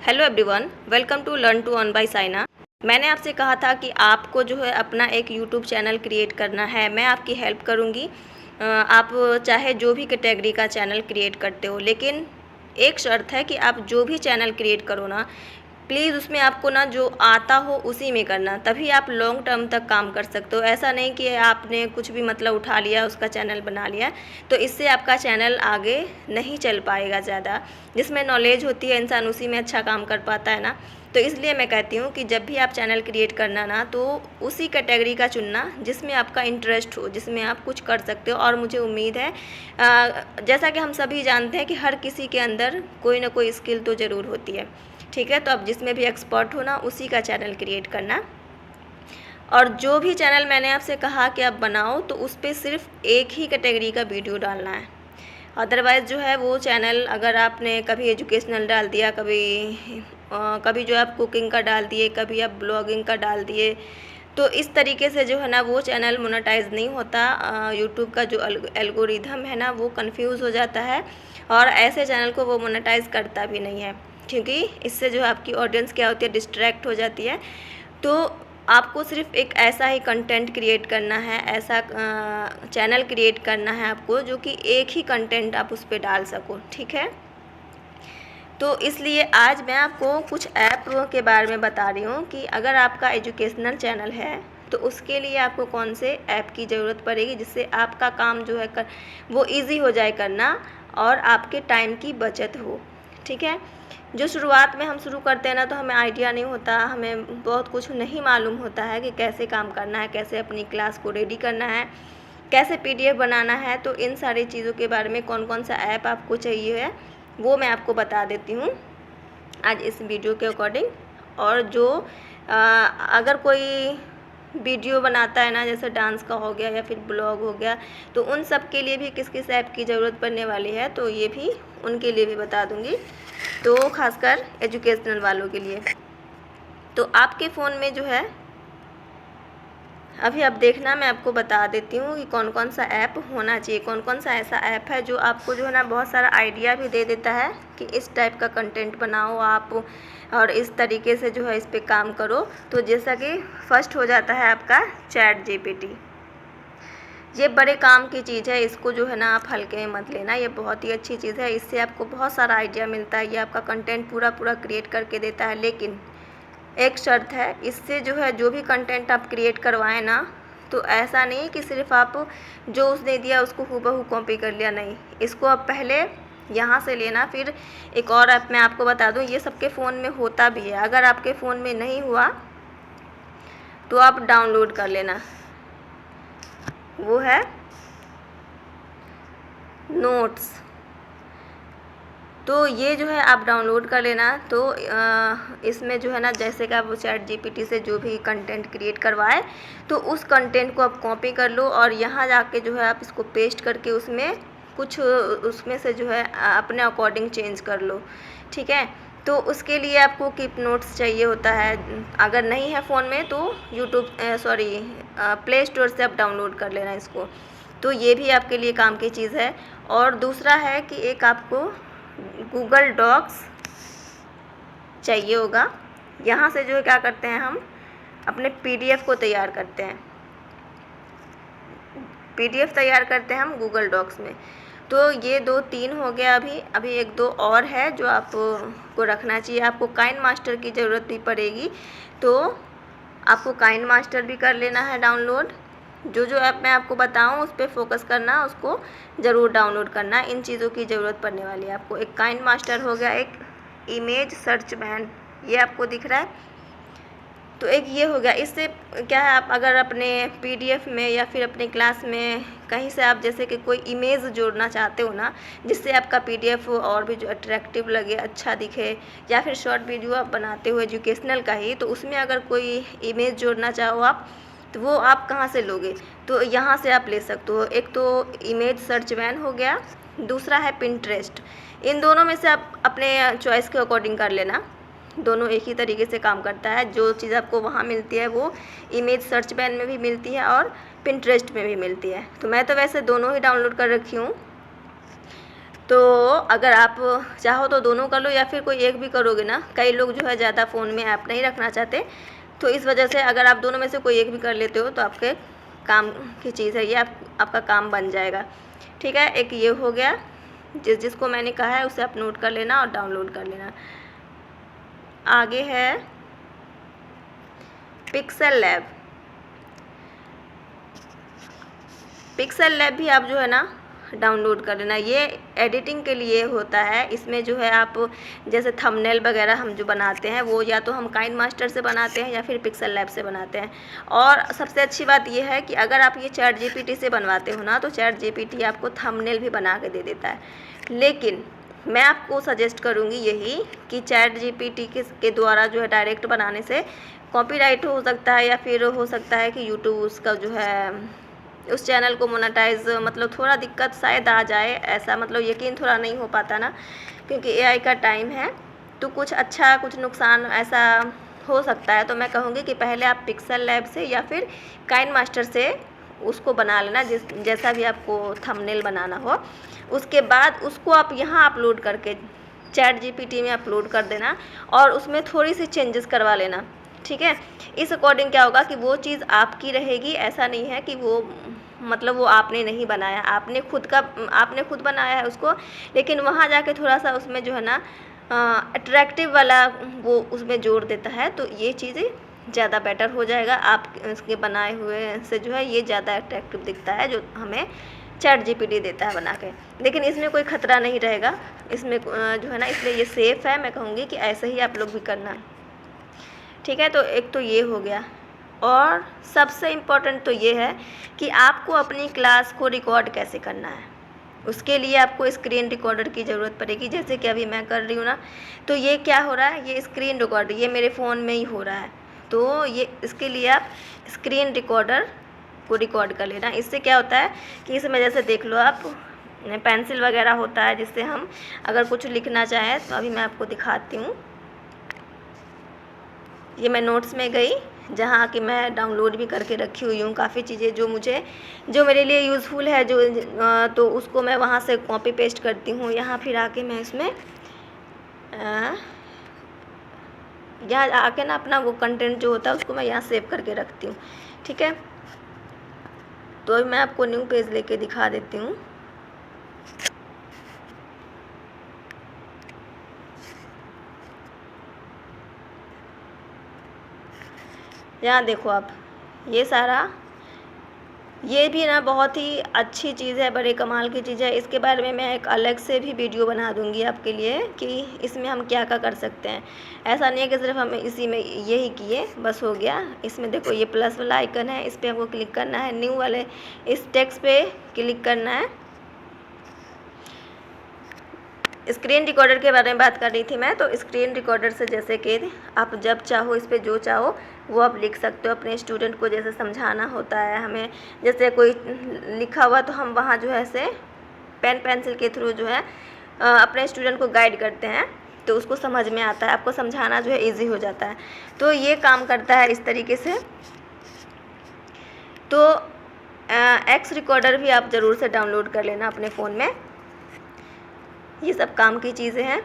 Hello everyone, welcome to learn to earn by Saina. मैंने आपसे कहा था कि आपको जो है अपना एक यूट्यूब चैनल क्रिएट करना है। मैं आपकी हेल्प करूंगी। आप चाहे जो भी कैटेगरी का चैनल क्रिएट करते हो, लेकिन एक शर्त है कि आप जो भी चैनल क्रिएट करो ना, प्लीज़ उसमें आपको ना जो आता हो उसी में करना, तभी आप लॉन्ग टर्म तक काम कर सकते हो। ऐसा नहीं कि आपने कुछ भी मतलब उठा लिया, उसका चैनल बना लिया, तो इससे आपका चैनल आगे नहीं चल पाएगा ज़्यादा। जिसमें नॉलेज होती है इंसान उसी में अच्छा काम कर पाता है ना। तो इसलिए मैं कहती हूँ कि जब भी आप चैनल क्रिएट करना ना, तो उसी कैटेगरी का चुनना जिसमें आपका इंटरेस्ट हो, जिसमें आप कुछ कर सकते हो। और मुझे उम्मीद है, जैसा कि हम सभी जानते हैं कि हर किसी के अंदर कोई ना कोई स्किल तो ज़रूर होती है। ठीक है, तो अब जिसमें भी एक्सपर्ट हो ना, उसी का चैनल क्रिएट करना। और जो भी चैनल मैंने आपसे कहा कि आप बनाओ, तो उस पर सिर्फ एक ही कैटेगरी का वीडियो डालना है। अदरवाइज़ जो है वो चैनल, अगर आपने कभी एजुकेशनल डाल दिया, कभी जो आप कुकिंग का डाल दिए, कभी आप ब्लॉगिंग का डाल दिए, तो इस तरीके से जो है ना वो चैनल मोनेटाइज नहीं होता। यूट्यूब का जो एल्गोरिथम है ना, वो कंफ्यूज हो जाता है और ऐसे चैनल को वो मोनेटाइज करता भी नहीं है, क्योंकि इससे जो आपकी ऑडियंस क्या होती है, डिस्ट्रैक्ट हो जाती है। तो आपको सिर्फ एक ऐसा ही कंटेंट क्रिएट करना है, ऐसा चैनल क्रिएट करना है आपको, जो कि एक ही कंटेंट आप उस पर डाल सको। ठीक है, तो इसलिए आज मैं आपको कुछ ऐप के बारे में बता रही हूँ कि अगर आपका एजुकेशनल चैनल है तो उसके लिए आपको कौन से ऐप की ज़रूरत पड़ेगी, जिससे आपका काम जो है वो इजी हो जाए करना और आपके टाइम की बचत हो। ठीक है, जो शुरुआत में हम शुरू करते हैं ना, तो हमें आइडिया नहीं होता, हमें बहुत कुछ नहीं मालूम होता है कि कैसे काम करना है, कैसे अपनी क्लास को रेडी करना है, कैसे पीडीएफ बनाना है। तो इन सारी चीज़ों के बारे में कौन कौन सा ऐप आपको चाहिए है वो मैं आपको बता देती हूँ आज इस वीडियो के अकॉर्डिंग। और जो अगर कोई वीडियो बनाता है ना, जैसे डांस का हो गया या फिर ब्लॉग हो गया, तो उन सब के लिए भी किस किस ऐप की ज़रूरत पड़ने वाली है, तो ये भी उनके लिए भी बता दूँगी। तो खासकर एजुकेशनल वालों के लिए, तो आपके फ़ोन में जो है अभी आप देखना, मैं आपको बता देती हूँ कि कौन कौन सा ऐप होना चाहिए, कौन कौन सा ऐसा ऐप है जो आपको जो है ना बहुत सारा आइडिया भी दे देता है कि इस टाइप का कंटेंट बनाओ आप और इस तरीके से जो है इस पे काम करो। तो जैसा कि फर्स्ट हो जाता है आपका चैट जीपीटी। ये बड़े काम की चीज़ है, इसको जो है ना आप हल्के में मत लेना, ये बहुत ही अच्छी चीज़ है। इससे आपको बहुत सारा आइडिया मिलता है, ये आपका कंटेंट पूरा क्रिएट करके देता है। लेकिन एक शर्त है, इससे जो है जो भी कंटेंट आप क्रिएट करवाएं ना, तो ऐसा नहीं कि सिर्फ आप जो उसने दिया उसको हूबहू कॉपी कर लिया, नहीं। इसको आप पहले यहाँ से लेना। फिर एक और ऐप मैं आपको बता दूँ, ये सबके फ़ोन में होता भी है, अगर आपके फ़ोन में नहीं हुआ तो आप डाउनलोड कर लेना, वो है नोट्स। तो ये जो है आप डाउनलोड कर लेना। तो इसमें जो है ना, जैसे कि आप चैट जीपीटी से जो भी कंटेंट क्रिएट करवाए, तो उस कंटेंट को आप कॉपी कर लो और यहाँ जाके जो है आप इसको पेस्ट करके उसमें कुछ उसमें से जो है अपने अकॉर्डिंग चेंज कर लो। ठीक है, तो उसके लिए आपको कीप नोट्स चाहिए होता है। अगर नहीं है फ़ोन में तो प्ले स्टोर से आप डाउनलोड कर लेना इसको। तो ये भी आपके लिए काम की चीज़ है। और दूसरा है कि एक आपको गूगल डॉक्स चाहिए होगा। यहाँ से जो है क्या करते हैं, हम अपने पीडीएफ को तैयार करते हैं, पीडीएफ तैयार करते हैं हम गूगल डॉक्स में। तो ये 2-3 हो गया। अभी 1-2 और है जो आपको रखना चाहिए। आपको काइन मास्टर की ज़रूरत भी पड़ेगी, तो आपको काइन मास्टर भी कर लेना है डाउनलोड। जो जो ऐप मैं आपको बताऊं उस पर फोकस करना, उसको ज़रूर डाउनलोड करना। इन चीज़ों की ज़रूरत पड़ने वाली है आपको। एक काइन मास्टर हो गया, एक इमेज सर्च मैन, ये आपको दिख रहा है, तो एक ये हो गया। इससे क्या है, आप अगर अपने पीडीएफ में या फिर अपनी क्लास में कहीं से आप जैसे कि कोई इमेज जोड़ना चाहते हो ना, जिससे आपका पीडीएफ और भी जो अट्रैक्टिव लगे, अच्छा दिखे, या फिर शॉर्ट वीडियो आप बनाते हो एजुकेशनल का ही, तो उसमें अगर कोई इमेज जोड़ना चाहो आप, तो वो आप कहाँ से लोगे, तो यहाँ से आप ले सकते हो। एक तो इमेज सर्च वैन हो गया, दूसरा है पिंटरेस्ट। इन दोनों में से आप अपने चॉइस के अकॉर्डिंग कर लेना, दोनों एक ही तरीके से काम करता है। जो चीज़ आपको वहाँ मिलती है वो इमेज सर्च वैन में भी मिलती है और पिंटरेस्ट में भी मिलती है। तो मैं तो वैसे दोनों ही डाउनलोड कर रखी हूँ। तो अगर आप चाहो तो दोनों कर लो या फिर कोई एक भी करोगे ना, कई लोग जो है ज़्यादा फ़ोन में ऐप नहीं रखना चाहते, तो इस वजह से अगर आप दोनों में से कोई एक भी कर लेते हो तो आपके काम की चीज़ है ये, आपका काम बन जाएगा। ठीक है, एक ये हो गया, जिसको मैंने कहा है उसे आप नोट कर लेना और डाउनलोड कर लेना। आगे है पिक्सेल लैब। पिक्सेल लैब भी आप जो है ना डाउनलोड कर लेना। ये एडिटिंग के लिए होता है। इसमें जो है आप जैसे थंबनेल वगैरह हम जो बनाते हैं वो या तो हम काइनमास्टर से बनाते हैं या फिर पिक्सेल लैब से बनाते हैं। और सबसे अच्छी बात ये है कि अगर आप ये चैट जीपीटी से बनवाते हो ना तो चैट जीपीटी आपको थंबनेल भी बना के दे देता है। लेकिन मैं आपको सजेस्ट करूँगी यही कि चैट जीपीटी के द्वारा जो है डायरेक्ट बनाने से कॉपीराइट हो सकता है या फिर हो सकता है कि यूट्यूब उसका जो है उस चैनल को मोनेटाइज मतलब थोड़ा दिक्कत शायद आ जाए, ऐसा मतलब यकीन थोड़ा नहीं हो पाता ना, क्योंकि एआई का टाइम है तो कुछ अच्छा कुछ नुकसान ऐसा हो सकता है। तो मैं कहूँगी कि पहले आप पिक्सेल लैब से या फिर काइनमास्टर से उसको बना लेना, जैसा भी आपको थंबनेल बनाना हो। उसके बाद उसको आप यहाँ अपलोड करके चैट जीपीटी में अपलोड कर देना और उसमें थोड़ी सी चेंजेस करवा लेना। ठीक है, इस अकॉर्डिंग क्या होगा कि वो चीज़ आपकी रहेगी। ऐसा नहीं है कि वो मतलब वो आपने नहीं बनाया, आपने खुद बनाया है उसको, लेकिन वहाँ जाके थोड़ा सा उसमें जो है ना अट्रैक्टिव वाला वो उसमें जोड़ देता है, तो ये चीज़ें ज़्यादा बेटर हो जाएगा। आप इसके बनाए हुए से जो है ये ज़्यादा अट्रैक्टिव दिखता है जो हमें चैट जीपीटी देता है बना के। लेकिन इसमें कोई ख़तरा नहीं रहेगा इसमें जो है ना, इसलिए ये सेफ़ है। मैं कहूँगी कि ऐसे ही आप लोग भी करना। ठीक है, तो एक तो ये हो गया। और सबसे इम्पोर्टेंट तो ये है कि आपको अपनी क्लास को रिकॉर्ड कैसे करना है। उसके लिए आपको स्क्रीन रिकॉर्डर की ज़रूरत पड़ेगी, जैसे कि अभी मैं कर रही हूँ ना। तो ये क्या हो रहा है, ये स्क्रीन रिकॉर्ड ये मेरे फ़ोन में ही हो रहा है। तो ये इसके लिए आप स्क्रीन रिकॉर्डर को रिकॉर्ड कर लेना। इससे क्या होता है कि इसमें जैसे देख लो आप पेंसिल वगैरह होता है जिससे हम अगर कुछ लिखना चाहें, तो अभी मैं आपको दिखाती हूँ। ये मैं नोट्स में गई जहाँ कि मैं डाउनलोड भी करके रखी हुई हूँ काफ़ी चीज़ें जो मेरे लिए यूज़फुल है, तो उसको मैं वहाँ से कॉपी पेस्ट करती हूँ। यहाँ फिर आके मैं इसमें यहाँ आके ना अपना वो कंटेंट जो होता है उसको मैं यहाँ सेव करके रखती हूँ। ठीक है, तो मैं आपको न्यू पेज लेके दिखा देती हूँ। यहाँ देखो आप, ये भी ना बहुत ही अच्छी चीज़ है, बड़े कमाल की चीज़ है। इसके बारे में मैं एक अलग से भी वीडियो बना दूंगी आपके लिए कि इसमें हम क्या क्या कर सकते हैं। ऐसा नहीं है कि सिर्फ हम इसी में यही किए बस हो गया। इसमें देखो ये प्लस वाला आइकन है, इस पर हमको क्लिक करना है, न्यू वाले इस टेक्स्ट पे क्लिक करना है। स्क्रीन रिकॉर्डर के बारे में बात कर रही थी मैं, तो स्क्रीन रिकॉर्डर से जैसे कि आप जब चाहो इस पर जो चाहो वो आप लिख सकते हो। अपने स्टूडेंट को जैसे समझाना होता है हमें, जैसे कोई लिखा हुआ तो हम वहाँ जो है से पेन पेंसिल के थ्रू जो है अपने स्टूडेंट को गाइड करते हैं, तो उसको समझ में आता है, आपको समझाना जो है ईजी हो जाता है। तो ये काम करता है इस तरीके से। तो एक्स रिकॉर्डर भी आप ज़रूर से डाउनलोड कर लेना अपने फ़ोन में। ये सब काम की चीज़ें हैं।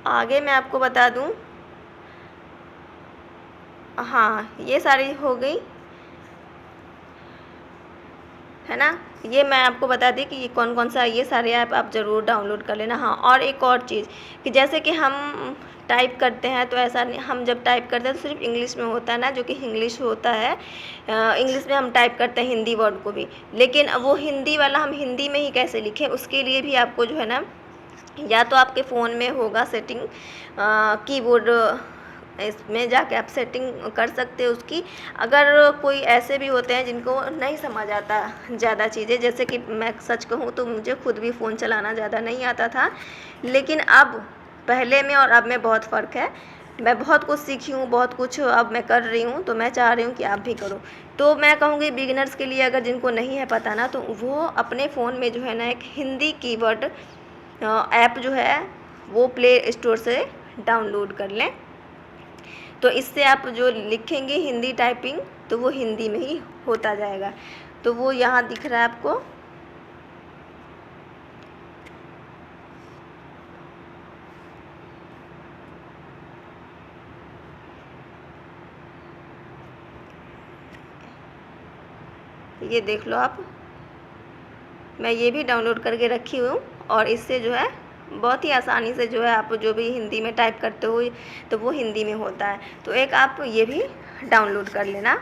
आगे मैं आपको बता दूं, हाँ ये सारी हो गई है ना। ये मैं आपको बता दी कि ये कौन कौन सा, ये सारे ऐप आप ज़रूर डाउनलोड कर लेना। हाँ, और एक और चीज़ कि जैसे कि हम टाइप करते हैं तो ऐसा नहीं, हम जब टाइप करते हैं तो सिर्फ इंग्लिश में होता है ना, जो कि इंग्लिश होता है। इंग्लिश में हम टाइप करते हैं हिंदी वर्ड को भी, लेकिन वो हिंदी वाला हम हिंदी में ही कैसे लिखें, उसके लिए भी आपको जो है ना, या तो आपके फ़ोन में होगा सेटिंग कीबोर्ड, इसमें जाके आप सेटिंग कर सकते हो उसकी। अगर कोई ऐसे भी होते हैं जिनको नहीं समझ आता ज़्यादा चीज़ें, जैसे कि मैं सच कहूँ तो मुझे खुद भी फ़ोन चलाना ज़्यादा नहीं आता था, लेकिन अब पहले में और अब में बहुत फ़र्क है। मैं बहुत कुछ सीखी हूँ, बहुत कुछ अब मैं कर रही हूँ, तो मैं चाह रही हूँ कि आप भी करो। तो मैं कहूँगी बिगिनर्स के लिए अगर जिनको नहीं है पता ना, तो वो अपने फ़ोन में जो है ना एक हिंदी कीवर्ड ऐप जो है वो प्ले स्टोर से डाउनलोड कर लें। तो इससे आप जो लिखेंगे हिंदी टाइपिंग तो वो हिंदी में ही होता जाएगा। तो वो यहाँ दिख रहा है आपको। ये देख लो आप, मैं ये भी डाउनलोड करके रखी हूँ और इससे जो है बहुत ही आसानी से जो है आप जो भी हिंदी में टाइप करते हो तो वो हिंदी में होता है। तो एक आप ये भी डाउनलोड कर लेना।